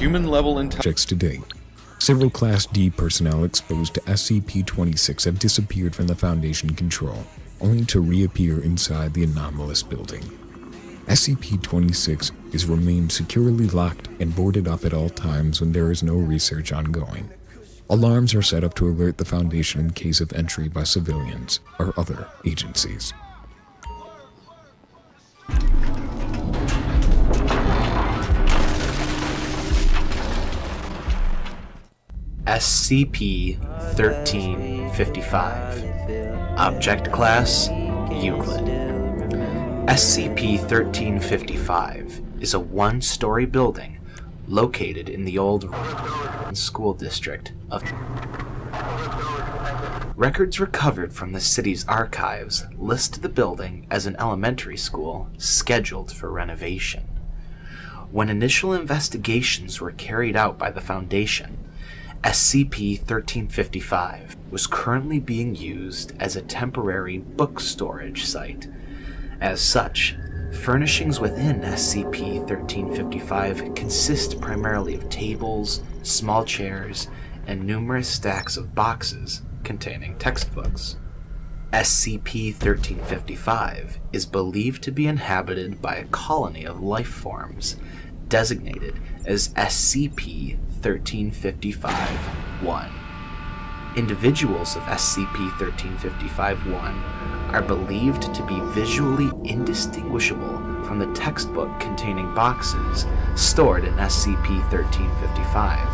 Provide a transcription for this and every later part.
human-level intelligence to date. Several Class D personnel exposed to SCP-26 have disappeared from the Foundation control, only to reappear inside the anomalous building. SCP-26 is remained securely locked and boarded up at all times when there is no research ongoing. Alarms are set up to alert the Foundation in case of entry by civilians or other agencies. SCP-1355. Object Class: Euclid. SCP-1355 is a one-story building located in the old school district of... Records recovered from the city's archives list the building as an elementary school scheduled for renovation. When initial investigations were carried out by the Foundation, SCP-1355 was currently being used as a temporary book storage site. As such, furnishings within SCP-1355 consist primarily of tables, small chairs, and numerous stacks of boxes containing textbooks. SCP-1355 is believed to be inhabited by a colony of life forms designated as SCP-1355-1. Individuals of SCP-1355-1 are believed to be visually indistinguishable from the textbook containing boxes stored in SCP-1355.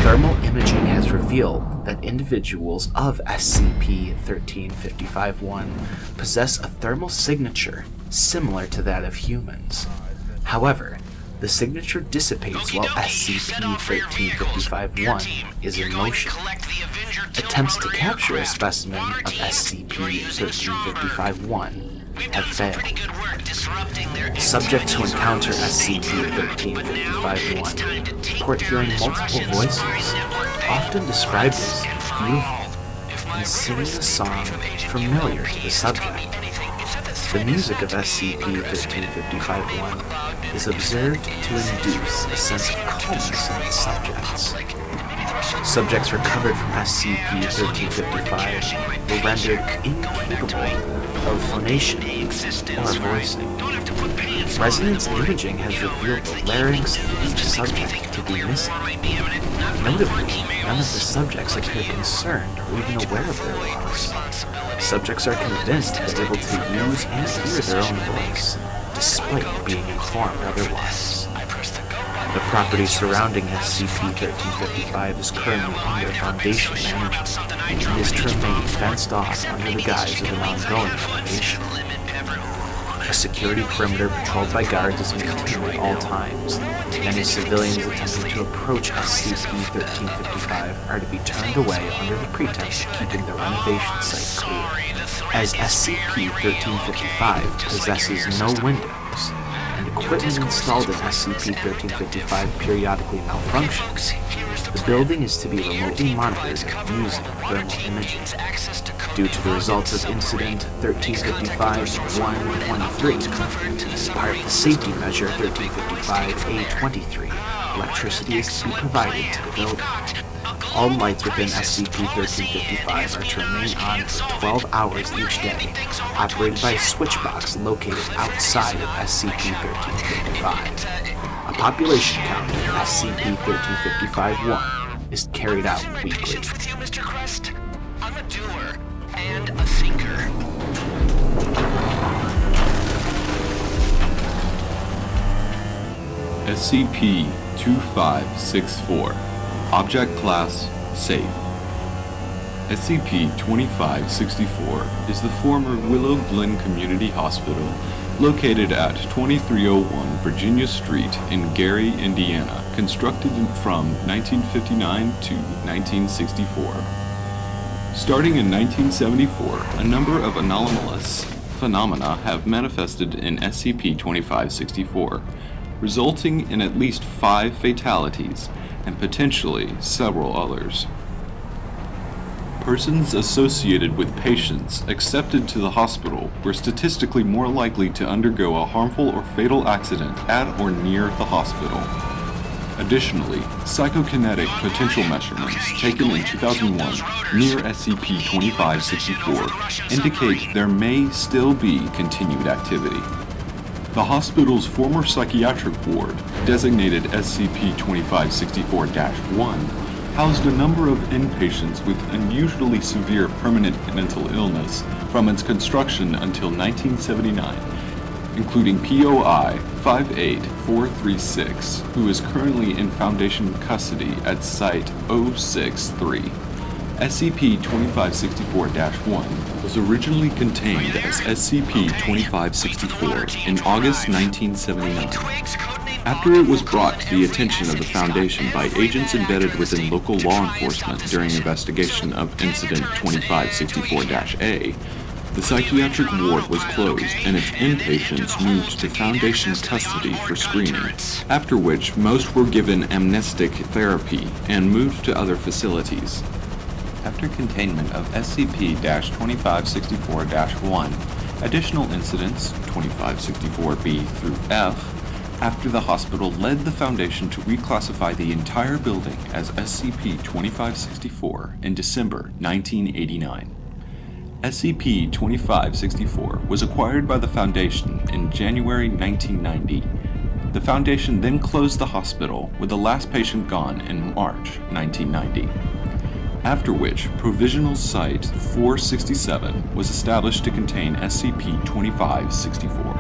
Thermal imaging has revealed that individuals of SCP-1355-1 possess a thermal signature similar to that of humans. However, the signature dissipates while SCP-1355-1 is in motion. Attempts to capture a specimen of SCP-1355-1 have failed. Subjects who encounter SCP-1355-1 report hearing multiple voices, often described as beautiful, and singing a song familiar to the subject. The music of SCP-1355-1 is observed to induce a sense of calmness in its subjects. Subjects recovered from SCP-1355 were rendered incapable of phonation or voicing. Resonance imaging has revealed the larynx of each subject to be missing. Notably, none of the subjects appear concerned or even aware of their loss. Subjects are convinced they're able to use and hear their own voice, despite being informed otherwise. The property surrounding SCP-1355 is currently under Foundation management and is to remain fenced off under the guise of an ongoing renovation. A security perimeter patrolled by guards is maintained at all times. Many civilians attempting to approach SCP-1355 are to be turned away under the pretense of keeping the renovation site clear. As SCP-1355 possesses no windows, and equipment installed in SCP-1355 periodically malfunctions, the building is to be remotely monitored using thermal imaging. Due to the results of Incident 1355-123, as part of the safety measure 1355-A23, electricity is to be provided to the building. All lights within SCP-1355 are to remain on for 12 hours each day, operated by a switch box located outside of SCP-1355. A population count of SCP-1355-1 is carried out weekly. I'm a doer and a thinker. SCP-2564. Object Class: Safe. SCP-2564 is the former Willow Glen Community Hospital located at 2301 Virginia Street in Gary, Indiana, constructed from 1959 to 1964. Starting in 1974, a number of anomalous phenomena have manifested in SCP-2564, resulting in at least 5 fatalities and potentially several others. Persons associated with patients accepted to the hospital were statistically more likely to undergo a harmful or fatal accident at or near the hospital. Additionally, psychokinetic potential measurements taken in 2001 near SCP-2564 indicate there may still be continued activity. The hospital's former psychiatric ward, designated SCP-2564-1, housed a number of inpatients with unusually severe permanent mental illness from its construction until 1979, including POI 58436, who is currently in Foundation custody at Site 063. SCP-2564-1 was originally contained as SCP-2564 in August 1979. After it was brought to the attention of the Foundation by agents embedded within local law enforcement during investigation of Incident 2564-A, the psychiatric ward was closed and its inpatients moved to Foundation custody for screening, after which most were given amnestic therapy and moved to other facilities. After containment of SCP-2564-1, additional incidents, 2564-B through F, after the hospital led the Foundation to reclassify the entire building as SCP-2564 in December 1989. SCP-2564 was acquired by the Foundation in January 1990. The Foundation then closed the hospital with the last patient gone in March 1990. After which, Provisional Site 467 was established to contain SCP-2564.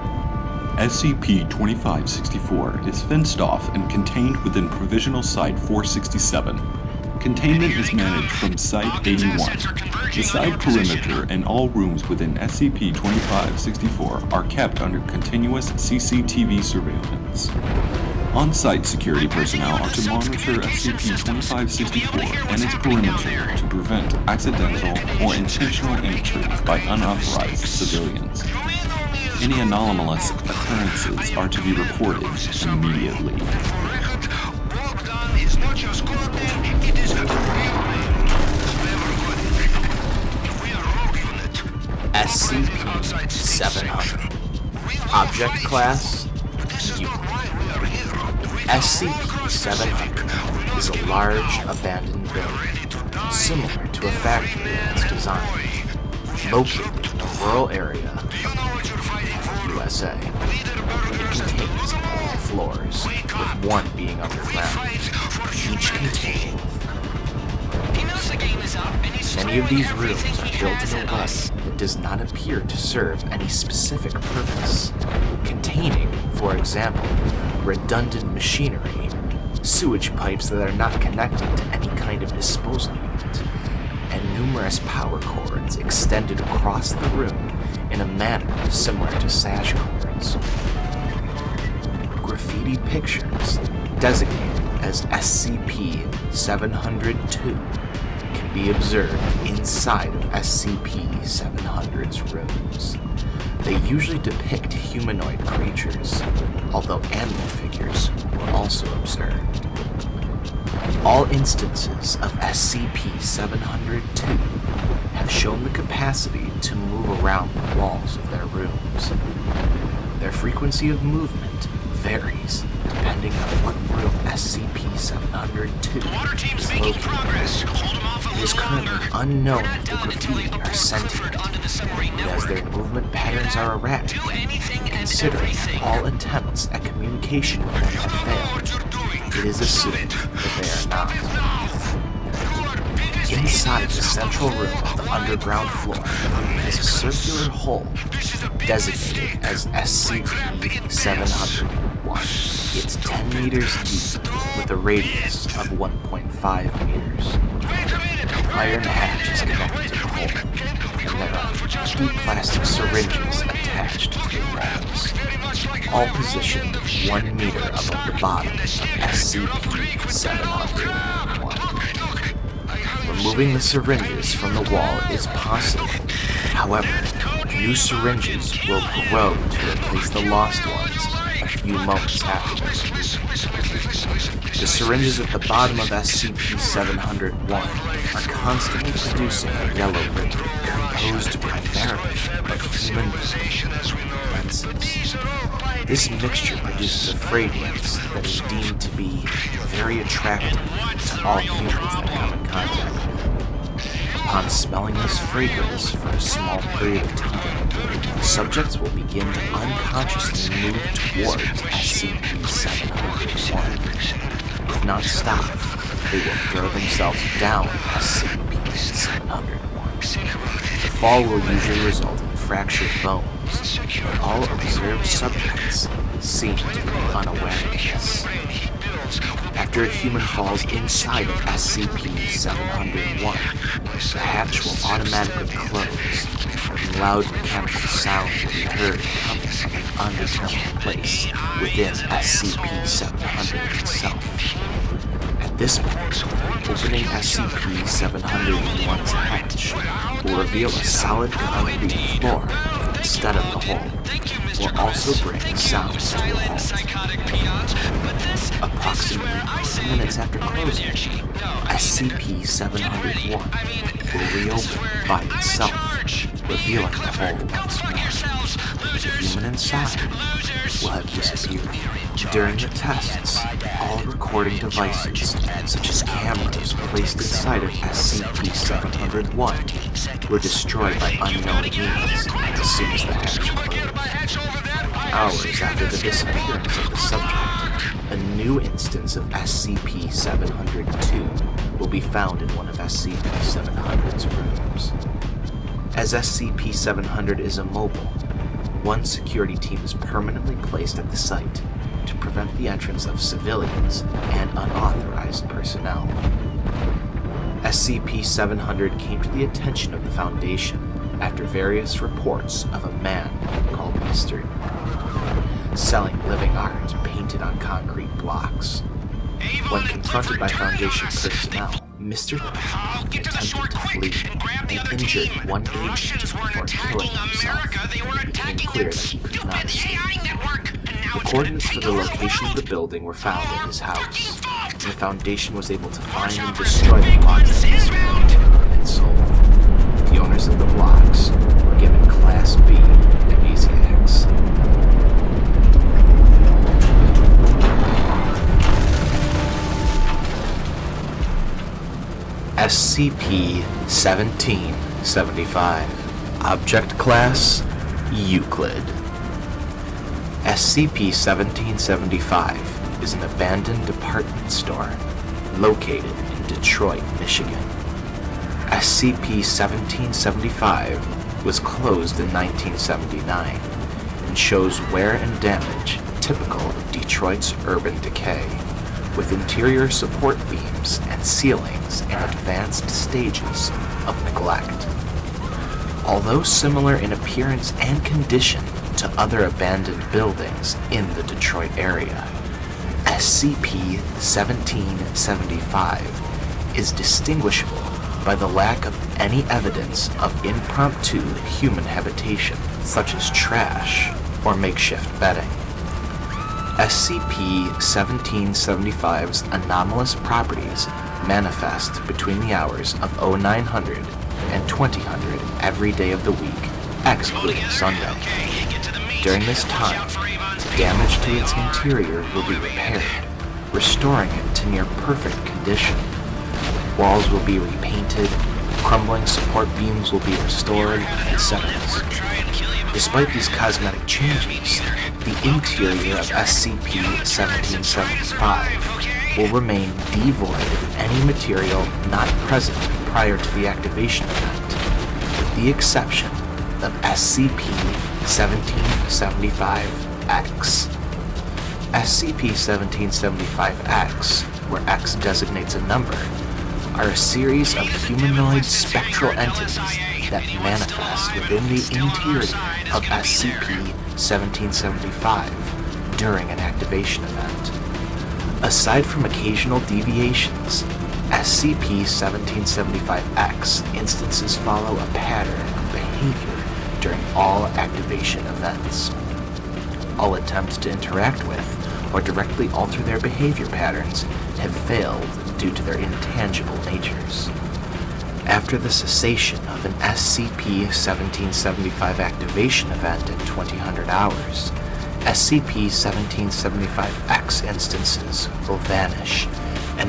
SCP-2564 is fenced off and contained within Provisional Site 467. Containment is managed from Site 81. The site perimeter and all rooms within SCP-2564 are kept under continuous CCTV surveillance. On-site security personnel are to monitor SCP-2564 and its perimeter to prevent accidental or intentional entry by unauthorized civilians. Any anomalous occurrences are to be reported immediately. SCP-700. Object Class Euclid. SCP-700 is a large, abandoned building, similar to a factory in its design, located in a rural area of USA. It contains all floors, with one being underground, each containing many of these rooms are built in a way that does not appear to serve any specific purpose, containing, for example, redundant machinery, sewage pipes that are not connected to any kind of disposal unit, and numerous power cords extended across the room in a manner similar to sash cords. Graffiti pictures, designated as SCP-702, can be observed inside of SCP-700's rooms. They usually depict humanoid creatures, although animal figures were also observed. All instances of SCP-702 have shown the capacity to move around the walls of their rooms. Their frequency of movement varies depending on what room SCP-702 is located. It is currently unknown if the graffiti are sentient, but as their movement patterns are erratic, considering all attempts at communication with them have failed, it is assumed that they are not. Inside the central room of the underground floor is a circular hole designated as SCP-701. It's 10 meters deep with a radius of 1.5 meters. An iron hatch is connected to the hole, and there are 2 plastic syringes attached to the walls, all positioned 1 meter above the bottom of SCP-701. Removing the syringes from the wall is possible. However, new syringes will grow to replace the lost ones a few moments afterwards. The syringes at the bottom of SCP-701 are constantly producing a yellow liquid composed primarily of human lenses. This mixture produces a fragrance that is deemed to be very attractive to all humans that come in contact with it. Upon smelling this fragrance for a small period of time, subjects will begin to unconsciously move towards SCP-701. If not stopped, they will throw themselves down SCP-701. The fall will usually result in fractured bones, but all observed subjects seem to be unaware of this. After a human falls inside of SCP-701, the hatch will automatically close, and loud mechanical sounds will be heard coming from an undetermined place within SCP-700 itself. At this point, opening SCP-701's hatch will reveal a solid concrete floor instead of the hole. Will also bring sounds to a halt. Approximately 10 minutes after closing, SCP-701 will reopen by itself, revealing the hole once more. The human inside will have disappeared. During the tests, all recording devices, such as cameras placed inside of SCP-701, were destroyed by unknown means as soon as the hatch closed. Hours after the disappearance of the subject, a new instance of SCP-702 will be found in one of SCP-700's rooms. As SCP-700 is immobile, one security team is permanently placed at the site to prevent the entrance of civilians and unauthorized personnel. SCP-700 came to the attention of the Foundation after various reports of a man called Mr. selling living art painted on concrete blocks. When confronted by Foundation personnel, Mr. attempted to flee and injured one agent before killing himself. It became clear that he could not escape. The coordinates for the location of the building were found in his house, and the Foundation was able to find and destroy the blocks that Mr. had sold. The owners of the blocks were given Class B amnesiacs. SCP-1775. Object Class Euclid. SCP-1775 is an abandoned department store located in Detroit, Michigan. SCP-1775 was closed in 1979 and shows wear and damage typical of Detroit's urban decay, with interior support beams and ceilings in advanced stages of neglect. Although similar in appearance and condition to other abandoned buildings in the Detroit area, SCP-1775 is distinguishable by the lack of any evidence of impromptu human habitation, such as trash or makeshift bedding. SCP-1775's anomalous properties manifest between the hours of 0900 and 2000 every day of the week, excluding Sunday. During this time, damage to its interior will be repaired, restoring it to near perfect condition. Walls will be repainted, crumbling support beams will be restored, etc. Despite these cosmetic changes, the interior of SCP-1775 will remain devoid of any material not present prior to the activation event, with the exception of SCP-1775-X. SCP-1775-X, where X designates a number, are a series of humanoid spectral entities that manifest within the interior of SCP-1775 during an activation event. Aside from occasional deviations, SCP-1775-X instances follow a pattern of behavior during all activation events. All attempts to interact with or directly alter their behavior patterns have failed due to their intangible natures. After the cessation of an SCP-1775 activation event at 2000 hours, SCP-1775-X instances will vanish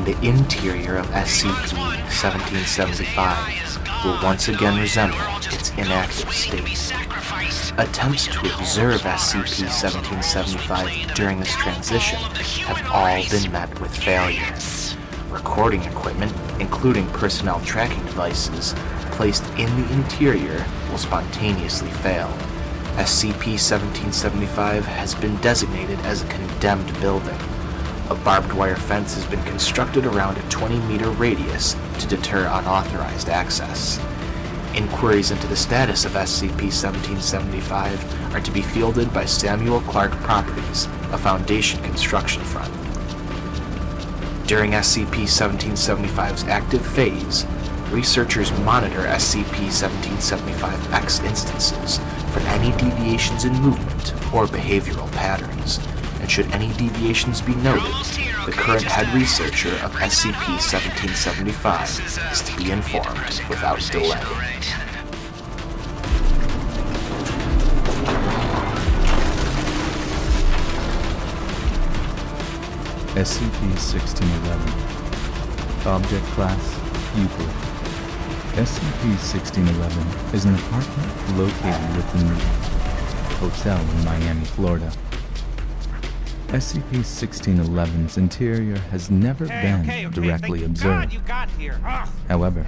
and the interior of SCP-1775 will once again resemble its inactive state. Attempts to observe SCP-1775 during this transition have all been met with failure. Recording equipment, including personnel tracking devices, placed in the interior will spontaneously fail. SCP-1775 has been designated as a condemned building. A barbed wire fence has been constructed around a 20-meter radius to deter unauthorized access. Inquiries into the status of SCP-1775 are to be fielded by Samuel Clark Properties, a Foundation construction firm. During SCP-1775's active phase, researchers monitor SCP-1775-X instances for any deviations in movement or behavioral patterns, and should any deviations be noted, the current head researcher of SCP-1775 is to be informed without delay. SCP-1611. Object Class Euclid. SCP-1611 is an apartment located within the hotel in Miami, Florida. SCP-1611's interior has never been directly observed. However,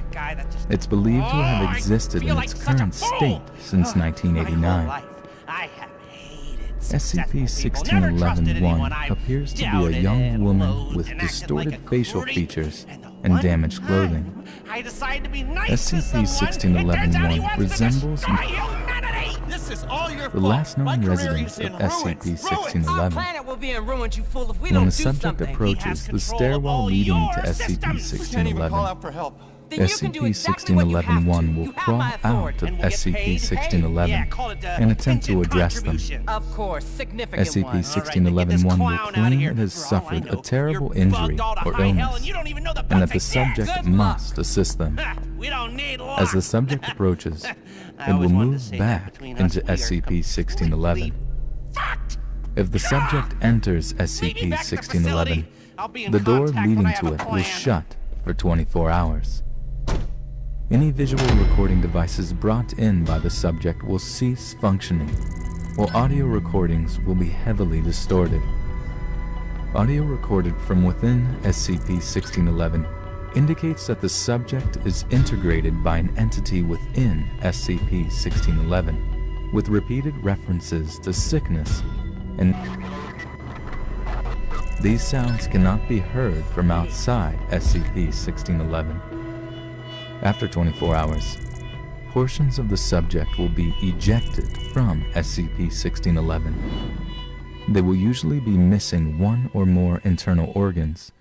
it's believed to have existed in its current state since 1989. SCP-1611-1 appears to be a young woman with distorted facial features and damaged clothing. SCP-1611-1 resembles the last known resident of SCP-1611. When the subject approaches the stairwell leading to SCP-1611, SCP-1611-1 will crawl out of SCP-1611 and attempt to address them. SCP-1611-1 will claim it has suffered a terrible injury or illness, and that the subject must assist them. As the subject approaches, it will move back into SCP-1611. If the subject enters SCP-1611, the door leading to it will shut for 24 hours. Any visual recording devices brought in by the subject will cease functioning, while audio recordings will be heavily distorted. Audio recorded from within SCP-1611 indicates that the subject is integrated by an entity within SCP-1611, with repeated references to sickness and these sounds cannot be heard from outside SCP-1611. After 24 hours, portions of the subject will be ejected from SCP-1611. They will usually be missing one or more internal organs,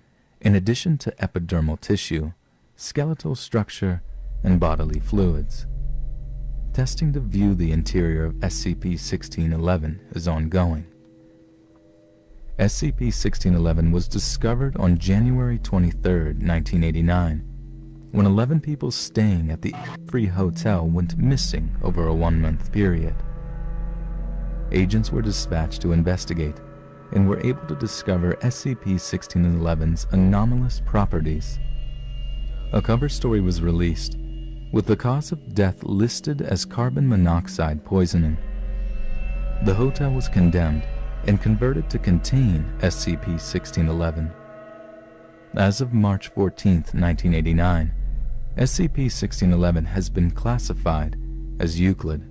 in addition to epidermal tissue, skeletal structure, and bodily fluids. Testing to view the interior of SCP-1611 is ongoing. SCP-1611 was discovered on January 23, 1989, when 11 people staying at the Free Hotel went missing over a 1-month period. Agents were dispatched to investigate and were able to discover SCP-1611's anomalous properties. A cover story was released, with the cause of death listed as carbon monoxide poisoning. The hotel was condemned and converted to contain SCP-1611. As of March 14, 1989, SCP-1611 has been classified as Euclid.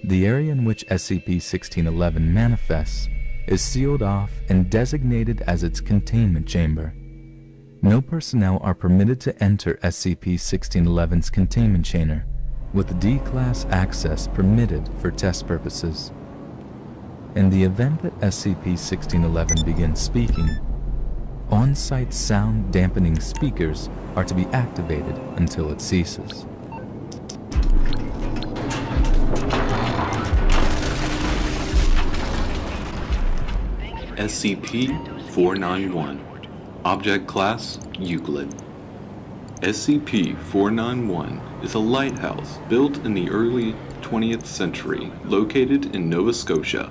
The area in which SCP-1611 manifests is sealed off and designated as its containment chamber. No personnel are permitted to enter SCP-1611's containment chamber, with D-Class access permitted for test purposes. In the event that SCP-1611 begins speaking, on-site sound dampening speakers are to be activated until it ceases. SCP-491. Object Class Euclid. SCP-491 is a lighthouse built in the early 20th century located in Nova Scotia.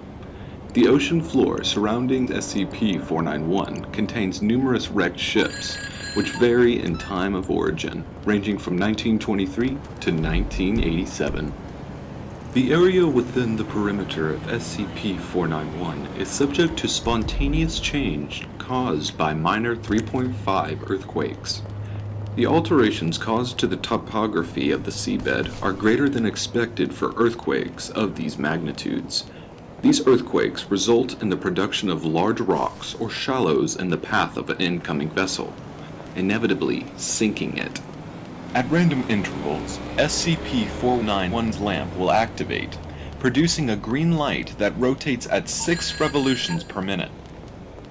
The ocean floor surrounding SCP-491 contains numerous wrecked ships, which vary in time of origin, ranging from 1923 to 1987. The area within the perimeter of SCP-491 is subject to spontaneous change caused by minor 3.5 earthquakes. The alterations caused to the topography of the seabed are greater than expected for earthquakes of these magnitudes. These earthquakes result in the production of large rocks or shallows in the path of an incoming vessel, inevitably sinking it. At random intervals, SCP-491's lamp will activate, producing a green light that rotates at 6 revolutions per minute.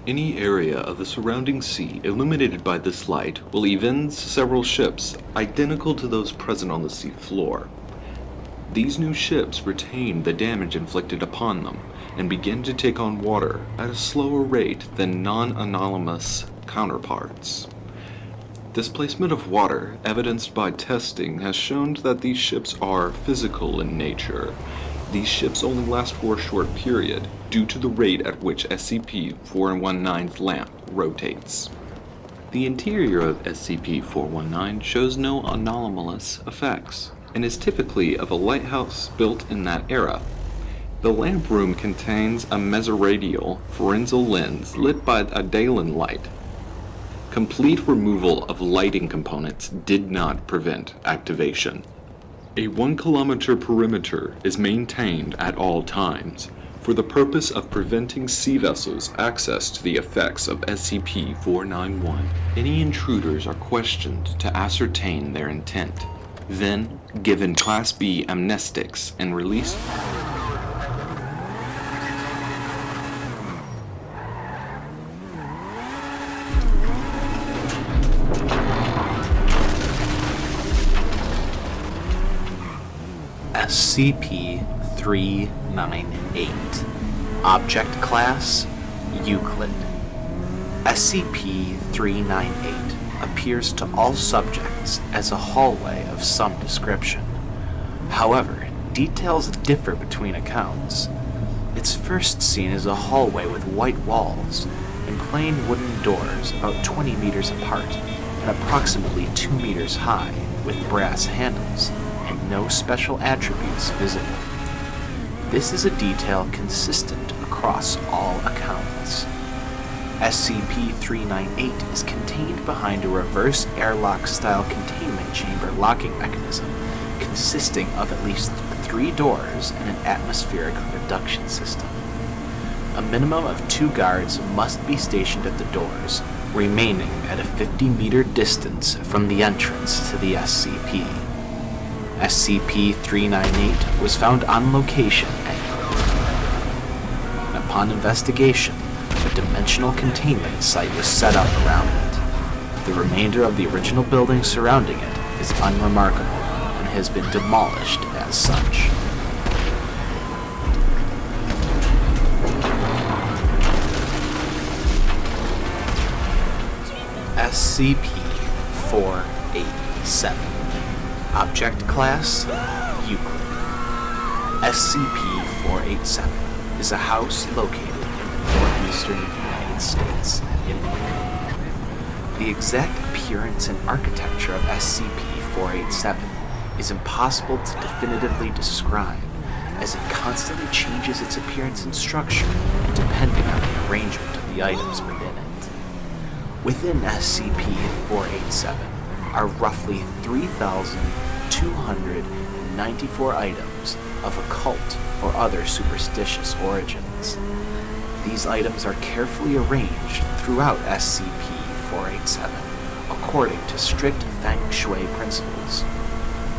Any area of the surrounding sea illuminated by this light will evince several ships identical to those present on the sea floor. These new ships retain the damage inflicted upon them and begin to take on water at a slower rate than non-anomalous counterparts. Displacement of water, evidenced by testing, has shown that these ships are physical in nature. These ships only last for a short period, due to the rate at which SCP-419's lamp rotates. The interior of SCP-419 shows no anomalous effects, and is typically of a lighthouse built in that era. The lamp room contains a mesoradial Fresnel lens lit by a Dalen light. Complete removal of lighting components did not prevent activation. A 1 kilometer perimeter is maintained at all times for the purpose of preventing sea vessels access to the effects of SCP-491. Any intruders are questioned to ascertain their intent, then given Class B amnestics and released. SCP-398. Object Class Euclid. SCP-398 appears to all subjects as a hallway of some description. However, details differ between accounts. It's first seen as a hallway with white walls and plain wooden doors about 20 meters apart and approximately 2 meters high with brass handles, and no special attributes visible. This is a detail consistent across all accounts. SCP-398 is contained behind a reverse airlock-style containment chamber locking mechanism consisting of at least 3 doors and an atmospheric reduction system. A minimum of 2 guards must be stationed at the doors, remaining at a 50-meter distance from the entrance to the SCP. SCP-398 was found on location and upon investigation, a dimensional containment site was set up around it. The remainder of the original building surrounding it is unremarkable and has been demolished as such. SCP-487. Object Class Euclid. SCP-487 is a house located in the northeastern United States in England. The exact appearance and architecture of SCP-487 is impossible to definitively describe, as it constantly changes its appearance and structure depending on the arrangement of the items within it. Within SCP-487 are roughly 3,294 items of occult or other superstitious origins. These items are carefully arranged throughout SCP-487 according to strict Feng Shui principles.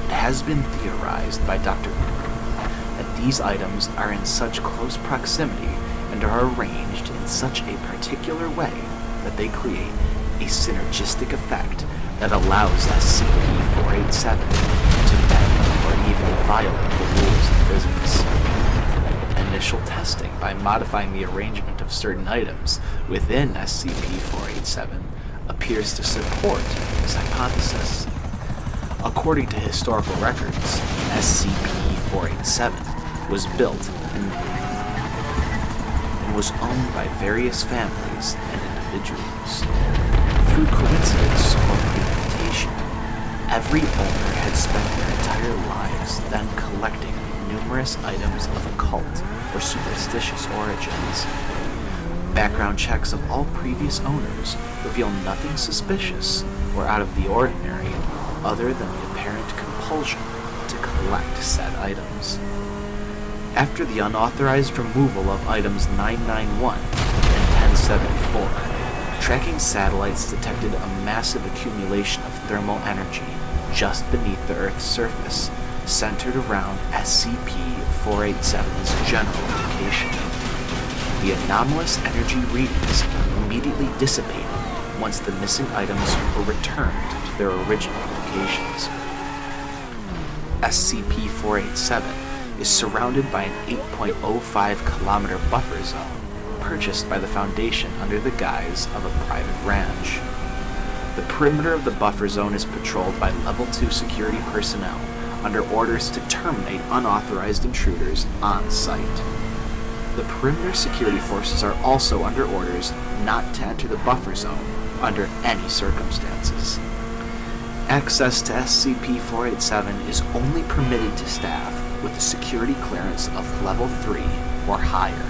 It has been theorized by Dr. that these items are in such close proximity and are arranged in such a particular way that they create a synergistic effect that allows SCP-487 to bend or even violate the rules of physics. Initial testing by modifying the arrangement of certain items within SCP-487 appears to support this hypothesis. According to historical records, SCP-487 was built in and was owned by various families and individuals. Through coincidence or premeditation, every owner had spent their entire lives then collecting numerous items of occult or superstitious origins. Background checks of all previous owners reveal nothing suspicious or out of the ordinary other than the apparent compulsion to collect said items. After the unauthorized removal of items 991 and 1074, tracking satellites detected a massive accumulation of thermal energy just beneath the Earth's surface, centered around SCP-487's general location. The anomalous energy readings immediately dissipated once the missing items were returned to their original locations. SCP-487 is surrounded by an 8.05 kilometer buffer zone purchased by the Foundation under the guise of a private ranch. The perimeter of the buffer zone is patrolled by Level 2 security personnel under orders to terminate unauthorized intruders on site. The perimeter security forces are also under orders not to enter the buffer zone under any circumstances. Access to SCP-487 is only permitted to staff with a security clearance of Level 3 or higher.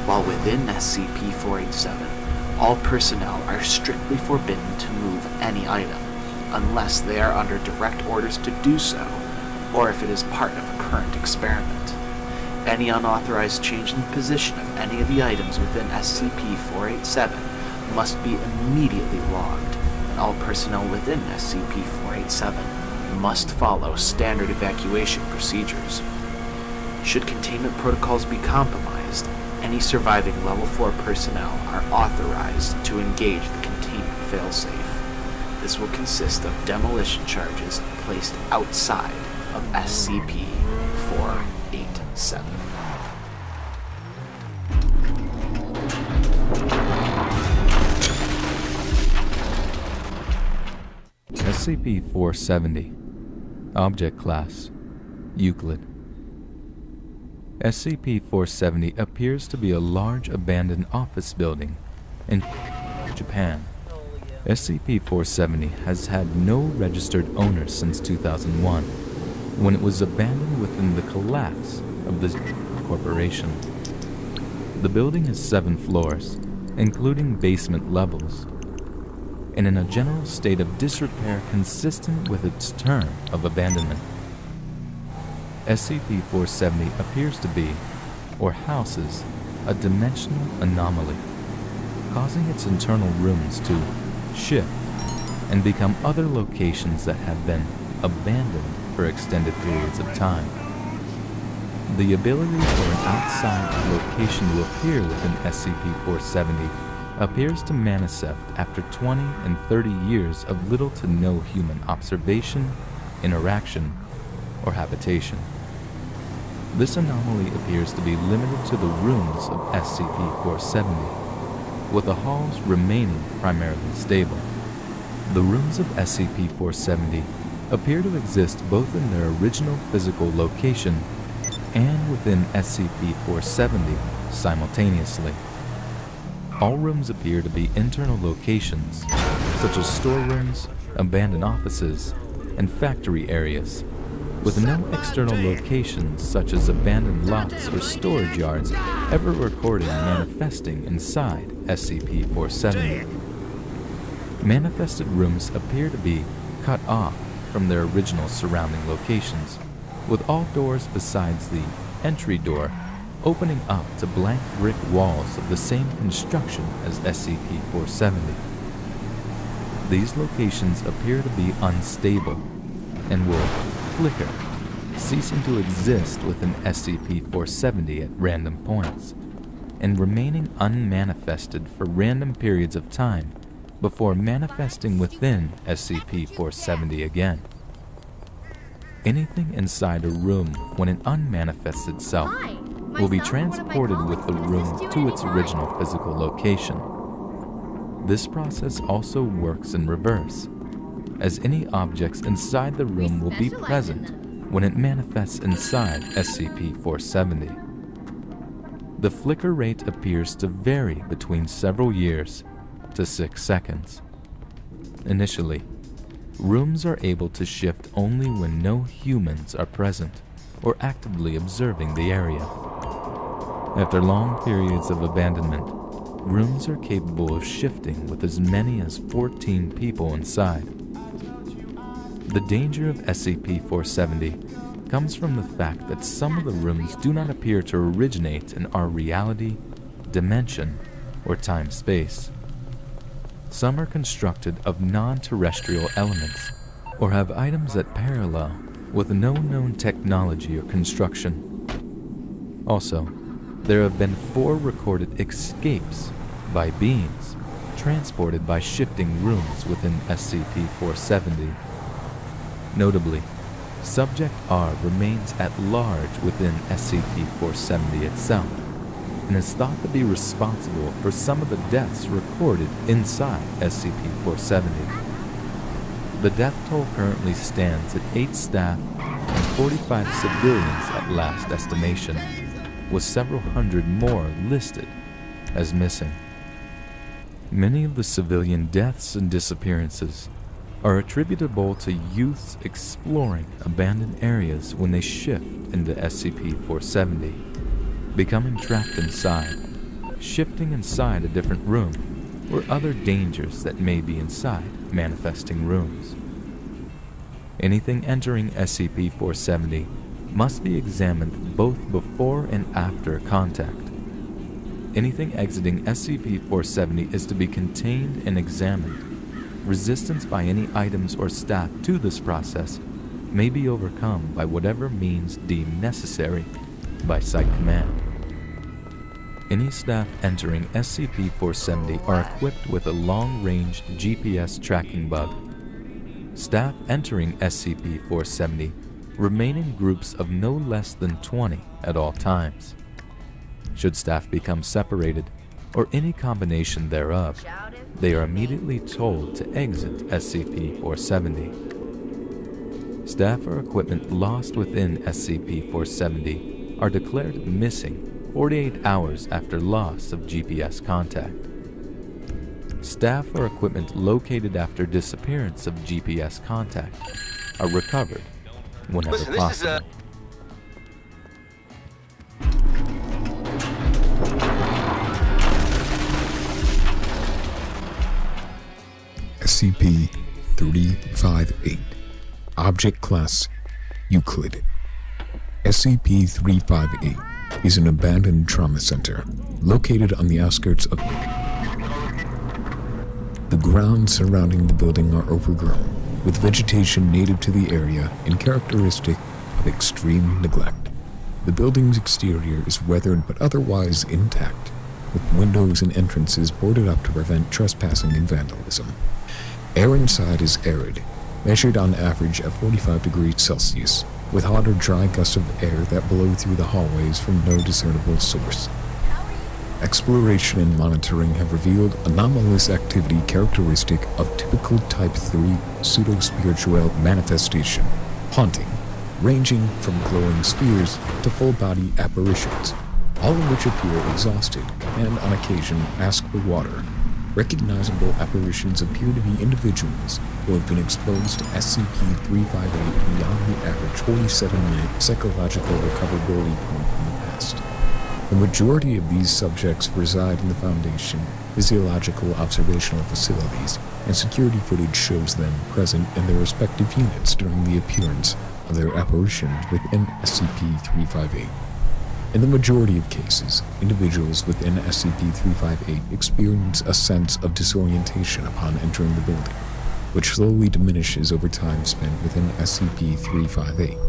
While within SCP-487, all personnel are strictly forbidden to move any item, unless they are under direct orders to do so, or if it is part of a current experiment. Any unauthorized change in the position of any of the items within SCP-487 must be immediately logged, and all personnel within SCP-487 must follow standard evacuation procedures. Should containment protocols be compromised, any surviving Level 4 personnel are authorized to engage the containment failsafe. This will consist of demolition charges placed outside of SCP-487. SCP-470. Object Class: Euclid. SCP-470 appears to be a large abandoned office building in Japan. SCP-470 has had no registered owner since 2001, when it was abandoned within the collapse of the corporation. The building has 7 floors, including basement levels, and in a general state of disrepair consistent with its term of abandonment. SCP-470 appears to be, or houses, a dimensional anomaly, causing its internal rooms to shift and become other locations that have been abandoned for extended periods of time. The ability for an outside location to appear within SCP-470 appears to manifest after 20 and 30 years of little to no human observation, interaction, or habitation. This anomaly appears to be limited to the rooms of SCP-470, with the halls remaining primarily stable. The rooms of SCP-470 appear to exist both in their original physical location and within SCP-470 simultaneously. All rooms appear to be internal locations, such as storerooms, abandoned offices, and factory areas, with no external locations such as abandoned lots or storage yards ever recorded manifesting inside SCP-470. Manifested rooms appear to be cut off from their original surrounding locations, with all doors besides the entry door opening up to blank brick walls of the same construction as SCP-470. These locations appear to be unstable and will flicker, ceasing to exist within SCP-470 at random points, and remaining unmanifested for random periods of time before manifesting within SCP-470 again. Anything inside a room when it unmanifests itself will be transported with the room to its original physical location. This process also works in reverse, as any objects inside the room will be present when it manifests inside SCP-470. the flicker rate appears to vary between several years to 6 seconds. Initially, rooms are able to shift only when no humans are present or actively observing the area. After long periods of abandonment, rooms are capable of shifting with as many as 14 people inside. The danger of SCP-470 comes from the fact that some of the rooms do not appear to originate in our reality, dimension, or time-space. Some are constructed of non-terrestrial elements, or have items that parallel with no known technology or construction. Also, there have been 4 recorded escapes by beings transported by shifting rooms within SCP-470. Notably, Subject R remains at large within SCP-470 itself, and is thought to be responsible for some of the deaths recorded inside SCP-470. The death toll currently stands at 8 staff and 45 civilians at last estimation, with several hundred more listed as missing. Many of the civilian deaths and disappearances are attributable to youths exploring abandoned areas when they shift into SCP-470, becoming trapped inside, shifting inside a different room, or other dangers that may be inside manifesting rooms. Anything entering SCP-470 must be examined both before and after contact. Anything exiting SCP-470 is to be contained and examined. Resistance by any items or staff to this process may be overcome by whatever means deemed necessary by Site Command. Any staff entering SCP-470 are equipped with a long-range GPS tracking bug. Staff entering SCP-470 remain in groups of no less than 20 at all times. Should staff become separated, or any combination thereof, they are immediately told to exit SCP-470. Staff or equipment lost within SCP-470 are declared missing 48 hours after loss of GPS contact. Staff or equipment located after disappearance of GPS contact are recovered whenever possible. SCP-358. Object Class Euclid. SCP-358 is an abandoned trauma center located on the outskirts of... The grounds surrounding the building are overgrown, with vegetation native to the area and characteristic of extreme neglect. The building's exterior is weathered but otherwise intact, with windows and entrances boarded up to prevent trespassing and vandalism. Air inside is arid, measured on average at 45 degrees Celsius, with hot or dry gusts of air that blow through the hallways from no discernible source. Exploration and monitoring have revealed anomalous activity characteristic of typical Type 3 pseudo-spiritual manifestation, haunting, ranging from glowing spheres to full-body apparitions, all of which appear exhausted and on occasion ask for water. Recognizable apparitions appear to be individuals who have been exposed to SCP-358 beyond the average 47-minute psychological recoverability point in the past. The majority of these subjects reside in the Foundation physiological observational facilities, and security footage shows them present in their respective units during the appearance of their apparitions within SCP-358. In the majority of cases, individuals within SCP-358 experience a sense of disorientation upon entering the building, which slowly diminishes over time spent within SCP-358.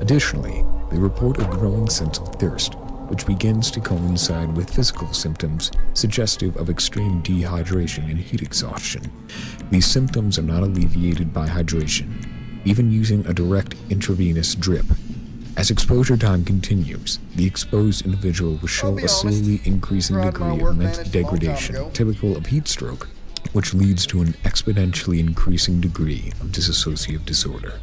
Additionally, they report a growing sense of thirst, which begins to coincide with physical symptoms suggestive of extreme dehydration and heat exhaustion. These symptoms are not alleviated by hydration, even using a direct intravenous drip. As exposure time continues, the exposed individual will show a slowly increasing degree of mental degradation, typical of heat stroke, which leads to an exponentially increasing degree of dissociative disorder.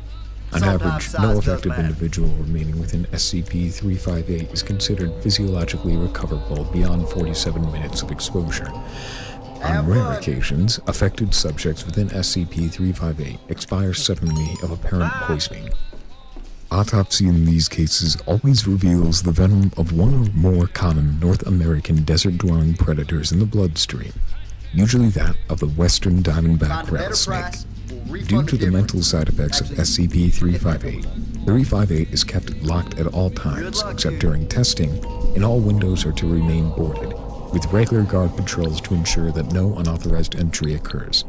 On average, no affected individual remaining within SCP-358 is considered physiologically recoverable beyond 47 minutes of exposure. On rare occasions, affected subjects within SCP-358 expire suddenly of apparent poisoning. Autopsy in these cases always reveals the venom of one or more common North American desert-dwelling predators in the bloodstream, usually that of the western diamondback rattlesnake. Due to the mental side effects of SCP-358, 358 is kept locked at all times except during testing, and all windows are to remain boarded, with regular guard patrols to ensure that no unauthorized entry occurs.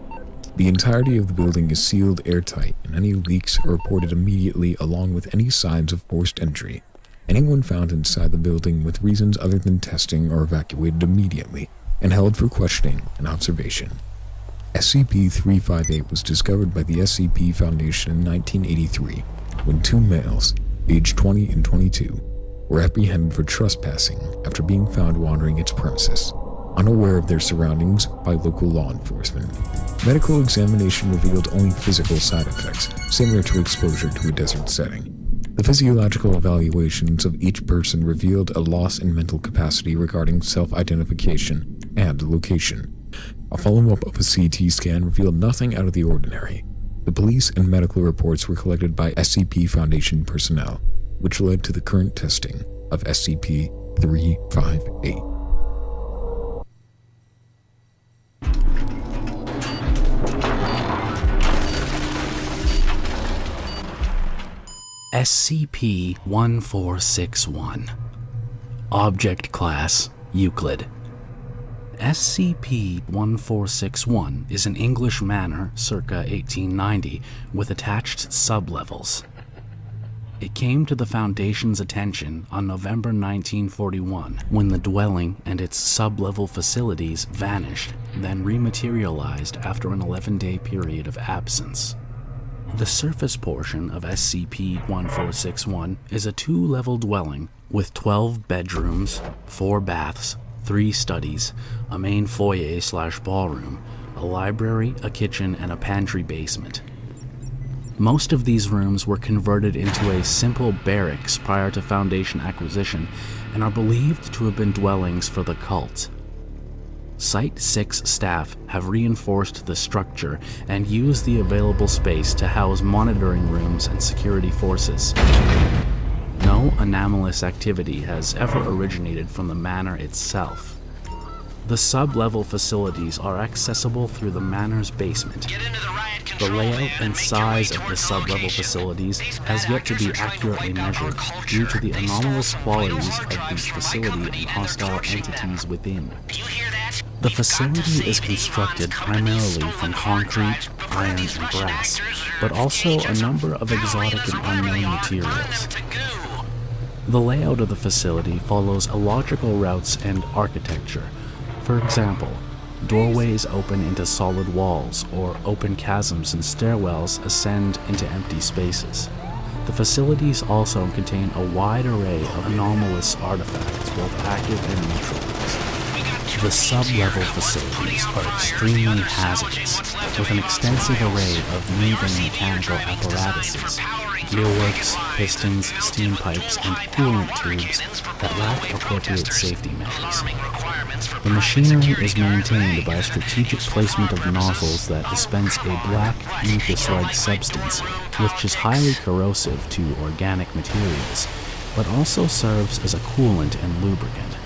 The entirety of the building is sealed airtight, and any leaks are reported immediately along with any signs of forced entry. Anyone found inside the building with reasons other than testing are evacuated immediately and held for questioning and observation. SCP-358 was discovered by the SCP Foundation in 1983 when two males, aged 20 and 22, were apprehended for trespassing after being found wandering its premises, unaware of their surroundings by local law enforcement. Medical examination revealed only physical side effects, similar to exposure to a desert setting. The physiological evaluations of each person revealed a loss in mental capacity regarding self-identification and location. A follow-up of a CT scan revealed nothing out of the ordinary. The police and medical reports were collected by SCP Foundation personnel, which led to the current testing of SCP-358. SCP-1461. Object Class Euclid. SCP-1461 is an English manor circa 1890 with attached sublevels. It came to the Foundation's attention on November 1941 when the dwelling and its sublevel facilities vanished, then rematerialized after an 11-day period of absence. The surface portion of SCP-1461 is a two-level dwelling with 12 bedrooms, 4 baths, 3 studies, a main foyer/ballroom, a library, a kitchen, and a pantry basement. Most of these rooms were converted into a simple barracks prior to Foundation acquisition and are believed to have been dwellings for the cult. Site 6 staff have reinforced the structure and used the available space to house monitoring rooms and security forces. No anomalous activity has ever originated from the manor itself. The sub-level facilities are accessible through the manor's basement. The layout and size of the sub-level facilities has yet to be accurately measured due to the anomalous qualities of the facility and hostile entities within. The facility is constructed primarily from concrete, iron, and brass, but also a number of exotic and unknown materials. The layout of the facility follows illogical routes and architecture. For example, doorways open into solid walls, or open chasms and stairwells ascend into empty spaces. The facilities also contain a wide array of anomalous artifacts, both active and neutral. The sub-level facilities are extremely hazardous, with an extensive array of moving mechanical apparatuses, gearworks, pistons, steam pipes, and coolant tubes that lack appropriate safety measures. The machinery is maintained by a strategic placement of nozzles that dispense a black, mucus-like substance, which is highly corrosive to organic materials, but also serves as a coolant and lubricant.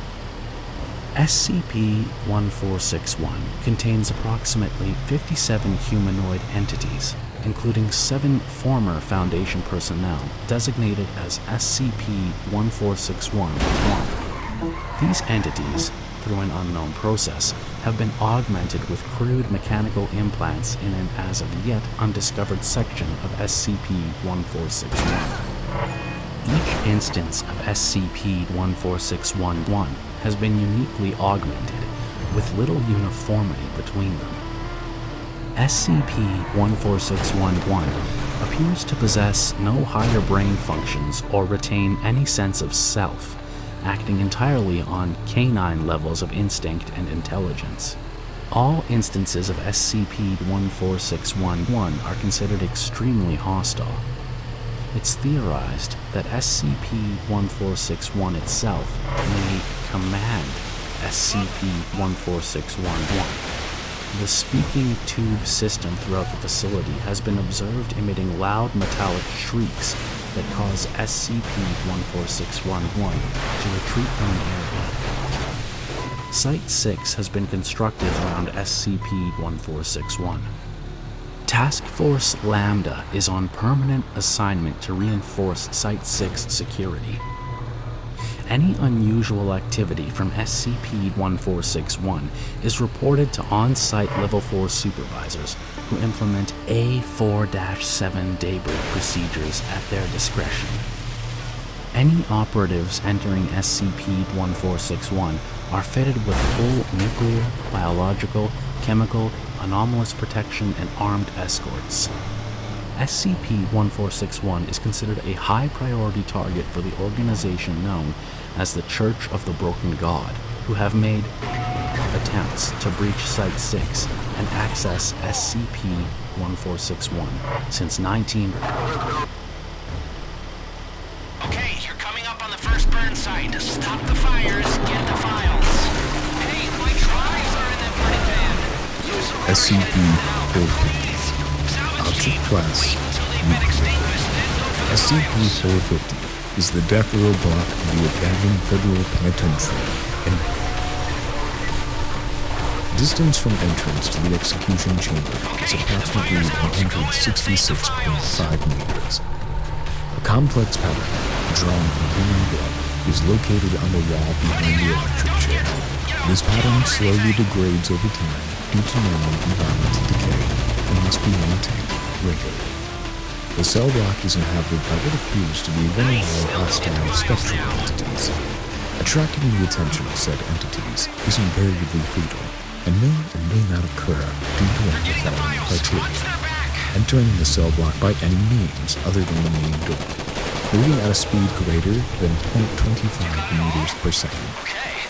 SCP-1461 contains approximately 57 humanoid entities, including 7 former Foundation personnel designated as SCP-1461-1. These entities, through an unknown process, have been augmented with crude mechanical implants in an as-of-yet undiscovered section of SCP-1461. Each instance of SCP-1461-1 has been uniquely augmented, with little uniformity between them. SCP-1461-1 appears to possess no higher brain functions or retain any sense of self, acting entirely on canine levels of instinct and intelligence. All instances of SCP-1461-1 are considered extremely hostile. It's theorized that SCP-1461 itself may command SCP-14611. The speaking tube system throughout the facility has been observed emitting loud metallic shrieks that cause SCP-14611 to retreat from the area. Site 6 has been constructed around SCP-1461. Task Force Lambda is on permanent assignment to reinforce Site 6 security. Any unusual activity from SCP-1461 is reported to on-site Level 4 supervisors who implement A4-7 daybreak procedures at their discretion. Any operatives entering SCP-1461 are fitted with full nuclear, biological, chemical, anomalous protection, and armed escorts. SCP-1461 is considered a high-priority target for the organization known as the Church of the Broken God, who have made attempts to breach Site 6 and access SCP-1461 since 19... Okay, you're coming up on the first burn site. Stop the fires, get the files. Hey, my drives are in that burning van. Use the SCP-450. Object Class Euclid. SCP-450 is the death row block of the abandoned federal penitentiary in distance from entrance to the execution chamber is approximately 166.5 meters. A complex pattern, drawn from human blood, is located on the wall behind the electric chair. This pattern slowly degrades over time due to normal environmental decay and must be maintained regularly. The cell block is inhabited by what appears to be one or more hostile spectral entities. Attracting the attention of said entities is invariably fatal and may or may not occur due to one of the following criteria. Entering the cell block by any means other than the main door, moving at a speed greater than 0.25 meters per second,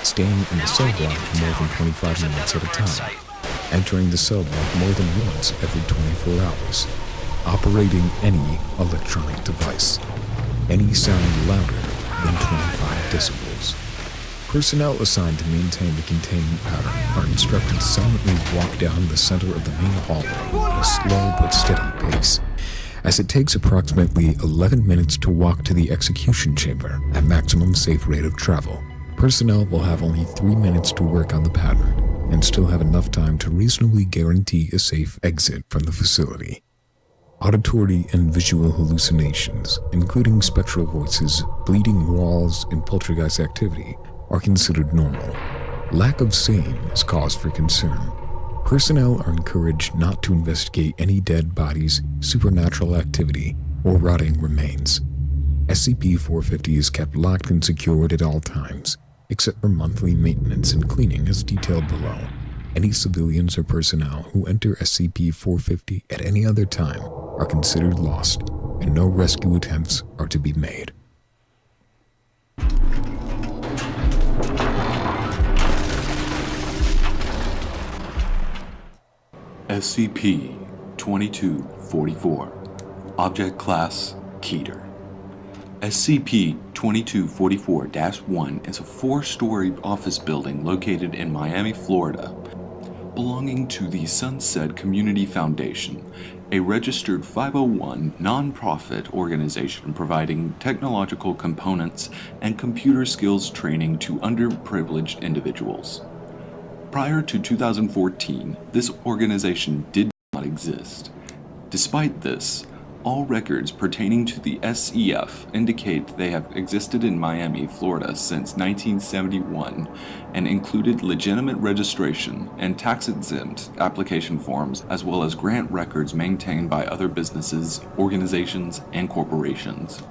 staying in the cell block for more than 25 minutes at a time, entering the cell block more than once every 24 hours, operating any electronic device, any sound louder than 25 decibels. Personnel assigned to maintain the containment pattern are instructed to silently walk down the center of the main hallway at a slow but steady pace, as it takes approximately 11 minutes to walk to the execution chamber at maximum safe rate of travel. Personnel will have only 3 minutes to work on the pattern and still have enough time to reasonably guarantee a safe exit from the facility. Auditory and visual hallucinations, including spectral voices, bleeding walls, and poltergeist activity, are considered normal. Lack of same is cause for concern. Personnel are encouraged not to investigate any dead bodies, supernatural activity, or rotting remains. SCP-450 is kept locked and secured at all times, except for monthly maintenance and cleaning as detailed below. Any civilians or personnel who enter SCP-450 at any other time are considered lost, and no rescue attempts are to be made. SCP-2244. Object Class Keter. SCP-2244-1 is a 4-story office building located in Miami, Florida, belonging to the Sunset Community Foundation, a registered 501 nonprofit organization providing technological components and computer skills training to underprivileged individuals. Prior to 2014, this organization did not exist. Despite this, all records pertaining to the SEF indicate they have existed in Miami, Florida since 1971 and included legitimate registration and tax-exempt application forms, as well as grant records maintained by other businesses, organizations, and corporations.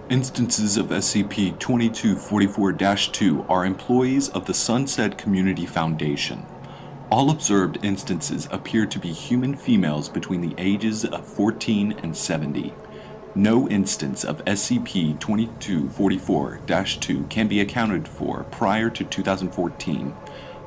Instances of SCP-2244-2 are employees of the Sunset Community Foundation. All observed instances appear to be human females between the ages of 14 and 70. No instance of SCP-2244-2 can be accounted for prior to 2014.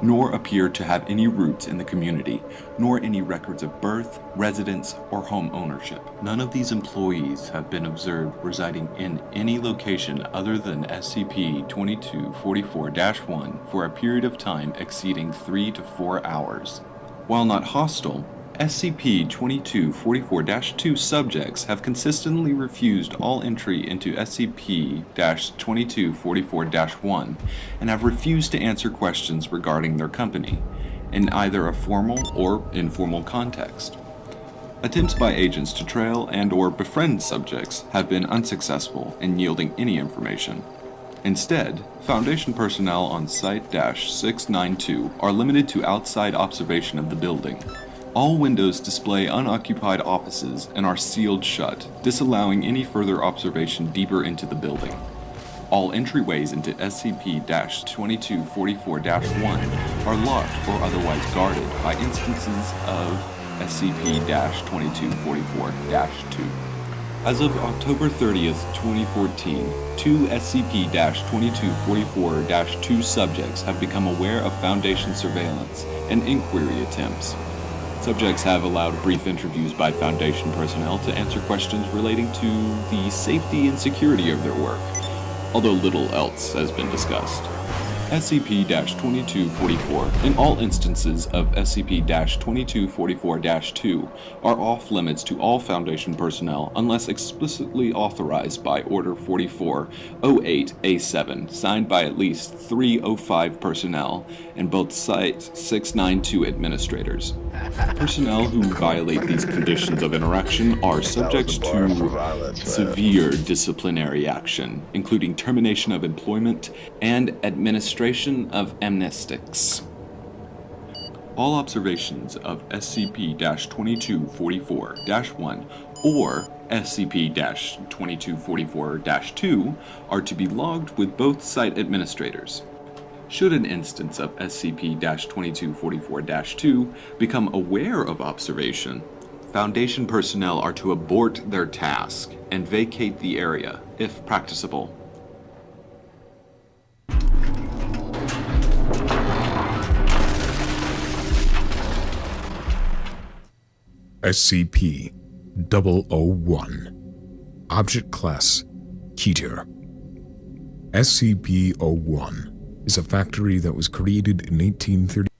nor appear to have any roots in the community, nor any records of birth, residence, or home ownership. None of these employees have been observed residing in any location other than SCP-2244-1 for a period of time exceeding 3 to 4 hours. While not hostile, SCP-2244-2 subjects have consistently refused all entry into SCP-2244-1 and have refused to answer questions regarding their company, in either a formal or informal context. Attempts by agents to trail and/or befriend subjects have been unsuccessful in yielding any information. Instead, Foundation personnel on Site-692 are limited to outside observation of the building. All windows display unoccupied offices and are sealed shut, disallowing any further observation deeper into the building. All entryways into SCP-2244-1 are locked or otherwise guarded by instances of SCP-2244-2. As of October 30th, 2014, 2 SCP-2244-2 subjects have become aware of Foundation surveillance and inquiry attempts. Subjects have allowed brief interviews by Foundation personnel to answer questions relating to the safety and security of their work, although little else has been discussed. SCP-2244 and all instances of SCP-2244-2 are off limits to all Foundation personnel unless explicitly authorized by Order 4408A7, signed by at least 305 personnel and both Site-692 administrators. Personnel who violate these conditions of interaction are subjects to severe disciplinary action, including termination of employment and administration of amnestics. All observations of SCP-2244-1 or SCP-2244-2 are to be logged with both site administrators. Should an instance of SCP-2244-2 become aware of observation, Foundation personnel are to abort their task and vacate the area, if practicable. SCP-001 Object Class Keter. SCP-01 is a factory that was created in 1830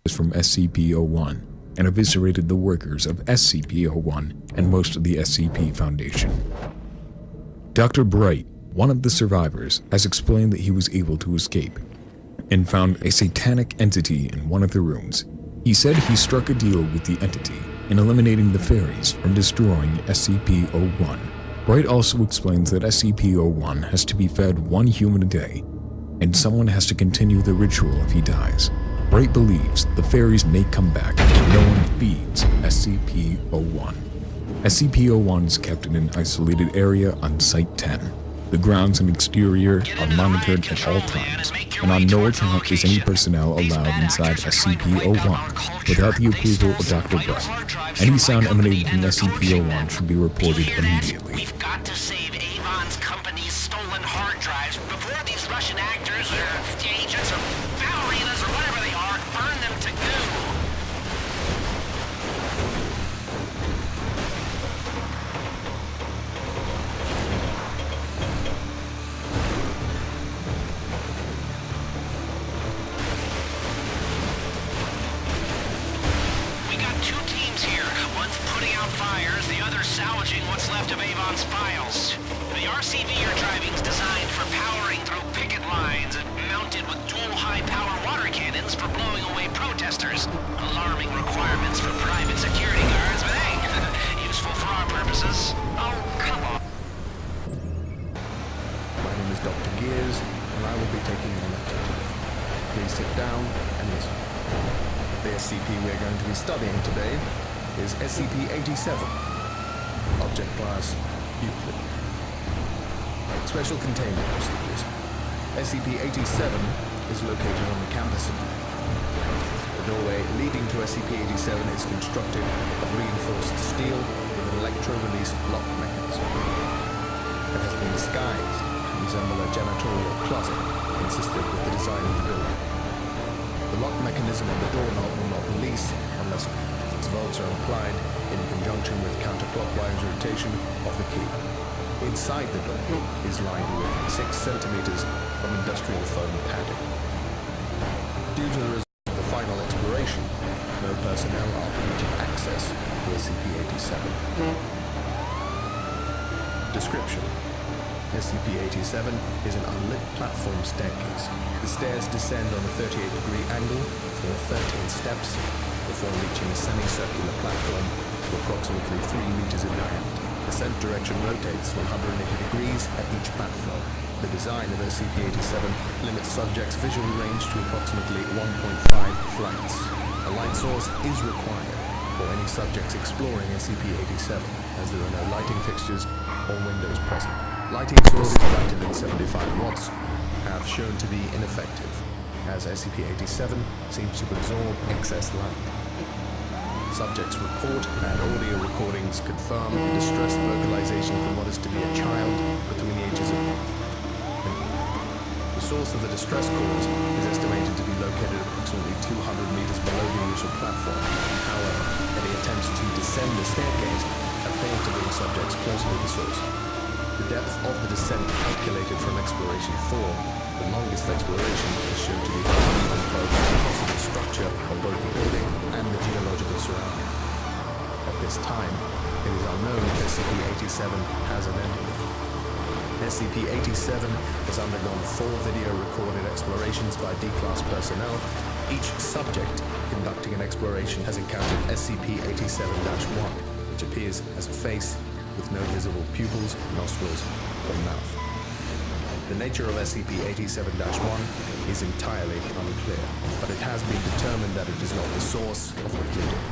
from SCP-01 and eviscerated the workers of SCP-01 and most of the SCP Foundation. Dr. Bright, one of the survivors, has explained that he was able to escape and found a satanic entity in one of the rooms. He said he struck a deal with the entity in eliminating the fairies from destroying SCP-01. Bright also explains that SCP-01 has to be fed one human a day, and someone has to continue the ritual if he dies. Bright believes the fairies may come back if no one feeds SCP-01. SCP-01 is kept in an isolated area on Site-10. The grounds and exterior are monitored at all times, and on no account is any personnel allowed inside SCP-01 without the approval of Dr. Bright. Any sound emanating from SCP-01 should be reported immediately. We've got to save Avon's company's stolen hard drives before these Russian actors or agents or ballerinas or whatever they are burn them to goo. We got two teams here. One's putting out fires, the other's salvaging what's left of Avon's files. The RCV you're driving's designed for powering through picket lines and mounted with dual high-power water cannons for blowing away protesters. Alarming requirements for private security guards, but hey, useful for our purposes. Oh, come on. My name is Dr. Gears, and I will be taking your lecture today. Please sit down and listen. The SCP we're going to be studying today is SCP-87, Object Class Euclid. Special Containment Procedures. SCP-87 is located on the campus of the doorway leading to SCP-87 is constructed of reinforced steel with an electro-release lock mechanism. It has been disguised resemble a janitorial closet consistent with the design of the building. The lock mechanism on the doorknob will not release unless its bolts are applied in conjunction with counterclockwise rotation of the key. Inside the door is lined with 6 centimeters of industrial foam padding. Due to the result of the final exploration, no personnel are permitted access to SCP-87. Description: SCP-87 is an unlit platform staircase. The stairs descend on a 38-degree angle for 13 steps before reaching a semicircular platform of approximately 3 meters in diameter. Ascent direction rotates 180 degrees at each platform. The design of SCP-87 limits subjects' visual range to approximately 1.5 flights. A light source is required for any subjects exploring SCP-87, as there are no lighting fixtures or windows present. Lighting sources brighter than 75 watts have shown to be ineffective, as SCP-87 seems to absorb excess light. Subjects' report and audio recordings confirm the distress vocalization from what is to be a child between the ages of... The source of the distress calls is estimated to be located approximately 200 meters below the initial platform. However, any attempts to descend the staircase have failed to bring subjects closer to the source. The depth of the descent calculated from Exploration 4, the longest exploration, is shown to be 50 meters above the possible structure of both the building and the geological surrounding. At this time, it is unknown if SCP-87 has an ending. SCP-87 has undergone 4 video-recorded explorations by D-Class personnel. Each subject conducting an exploration has encountered SCP-87-1, which appears as a face with no visible pupils, nostrils, or mouth. The nature of SCP-87-1 is entirely unclear, but it has been determined that it is not the source of the bleeding.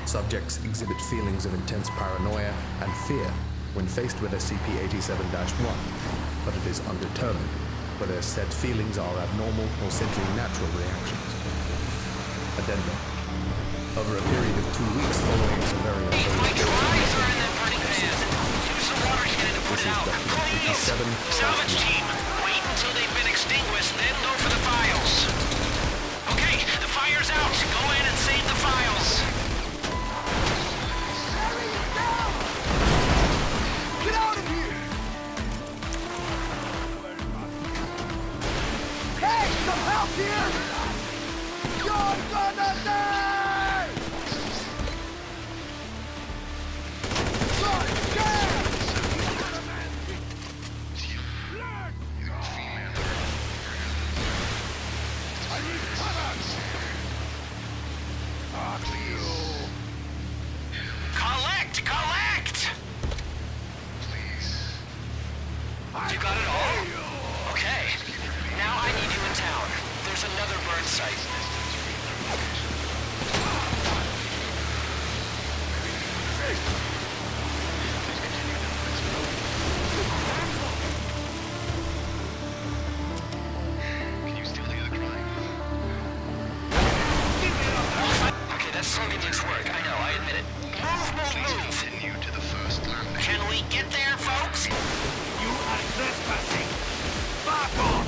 Subjects exhibit feelings of intense paranoia and fear when faced with SCP-87-1, but it is undetermined whether said feelings are abnormal or simply natural reactions. Addendum. Over a period of 2 weeks following its very My dries are in that burning pan. Use the water cannon to put it out. Salvage team, wait until they've been extinguished, then go for the files. Okay, the fire's out. Go in and save the files. Get out of here! Hey, some help here! You're gonna die! God damn! I need cover! Collect! You got it all? Okay. Now I need you in town. There's another burn site. Can you still hear the crying? Okay, that slogan didn't work. I know, I admit it. Move! Continue to the first landing. Can we get there, folks? You are trespassing! Back off!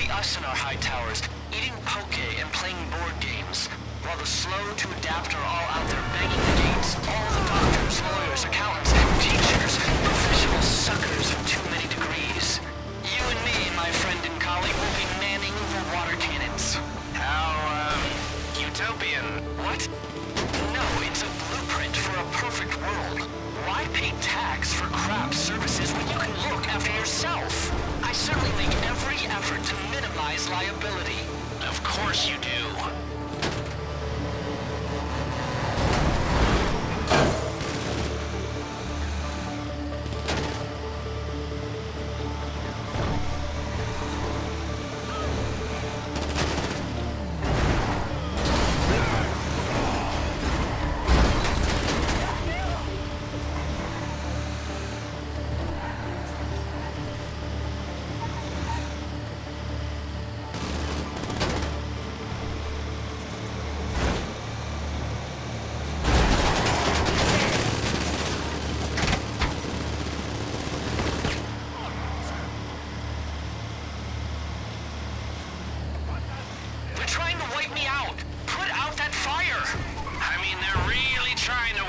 be us in our high towers, eating poke and playing board games, while the slow to adapt are all out there banging the gates. All the doctors, lawyers, accountants, teachers, professional suckers with too many degrees. You and me, my friend and colleague, will be manning the water cannons. How, utopian. What? No, it's a blueprint for a perfect world. Why pay tax for crap services when you can look after yourself? I certainly make every effort to minimize liability. Of course you do. They're trying to wipe me out. Put out that fire. I mean, they're really trying to